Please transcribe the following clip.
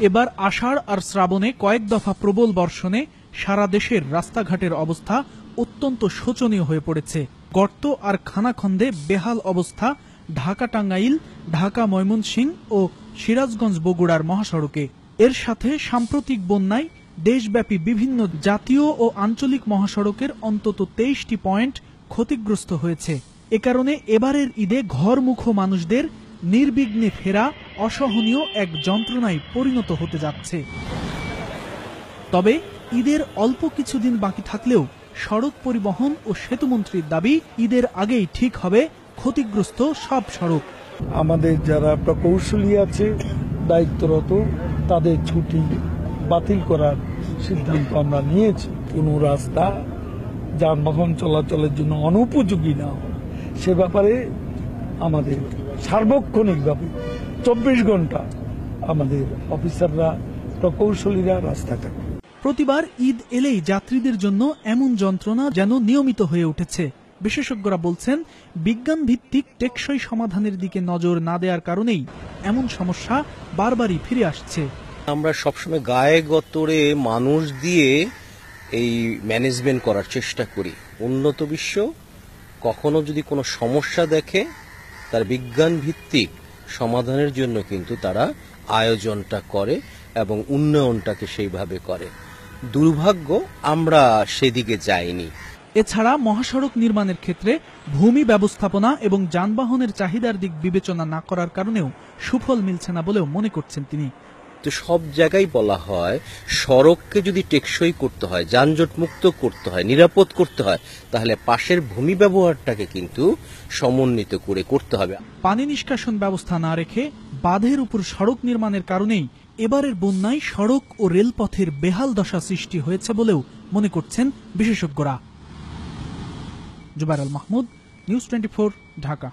এবার আষাঢ় আর শ্রাবণে কয়েক দফা প্রবল বর্ষণে সারা দেশের রাস্তাঘাটের অবস্থা অত্যন্ত শোচনীয় হয়ে পড়েছে। গর্ত আর খানাখন্দে বেহাল অবস্থা ঢাকা টাঙ্গাইল, ঢাকা ময়মনসিংহ ও সিরাজগঞ্জ বগুড়ার মহাসড়কে। এর সাথে সাম্প্রতিক বন্যায় দেশব্যাপী বিভিন্ন জাতীয় ও আঞ্চলিক মহাসড়কের অন্তত 23টি পয়েন্ট ক্ষতিগ্রস্ত হয়েছে। এ কারণে এবারের ঈদে ঘরমুখো মানুষদের নির্বিঘ্নে ফেরা অসহনীয় এক যন্ত্রণায় পরিণত হতে যাচ্ছে। তবে ঈদের অল্প কিছুদিন বাকি থাকলেও সড়ক পরিবহন ও সেতুমন্ত্রীর দাবি, ঈদের আগেই ঠিক হবে ক্ষতিগ্রস্ত সব সড়ক। আমাদের যারা প্রকৌশলী আছে দায়িত্বরত, তাদের ছুটি বাতিল করার সিদ্ধান্ত আমরা নিয়েছি। কোনো রাস্তা যানবাহন চলাচলের জন্য অনুপযোগী না হয় সে ব্যাপারে আমাদের সার্বক্ষণিকভাবে 24 ঘন্টা আমাদের অফিসাররা, প্রকৌশলীরা রাস্তা থাকে। প্রতিবার ঈদ এলেই যাত্রীদের জন্য এমন যন্ত্রণা যেন নিয়মিত হয়ে উঠেছে। বিশেষজ্ঞরা বলছেন, বিজ্ঞান ভিত্তিক টেকসই সমাধানের দিকে নজর না দেওয়ার কারণেই এমন সমস্যা বারবারই ফিরে আসছে। আমরা সবসময় গায়ে গতরে মানুষ দিয়ে এই ম্যানেজমেন্ট করার চেষ্টা করি। উন্নত বিশ্ব কখনো যদি কোনো সমস্যা দেখে তার বিজ্ঞান ভিত্তিক সমাধানের জন্য কিন্তু তারা আয়োজনটা করে এবং উন্নয়নটাকে সেইভাবে করে। দুর্ভাগ্য আমরা সেদিকে যাইনি। এছাড়া মহাসড়ক নির্মাণের ক্ষেত্রে ভূমি ব্যবস্থাপনা এবং যানবাহনের চাহিদার দিক বিবেচনা না করার কারণেও সুফল মিলছে না বলেও মনে করছেন তিনি। তো সব জায়গায় বলা হয় সড়ককে যদি টেকসই করতে হয়, যানজট মুক্ত করতে হয়, নিরাপদ করতে হয়, তাহলে পাশের ভূমি ব্যবহারটাকে কিন্তু সমন্বিত করে করতে হবে। পানি নিষ্কাশন ব্যবস্থা না রেখে বাঁধের উপর সড়ক নির্মাণের কারণেই এবারের বন্যায় সড়ক ও রেলপথের বেহাল দশা সৃষ্টি হয়েছে বলেও মনে করছেন বিশেষজ্ঞরা। জুবাইর আল মাহমুদ, নিউজ 24, ঢাকা।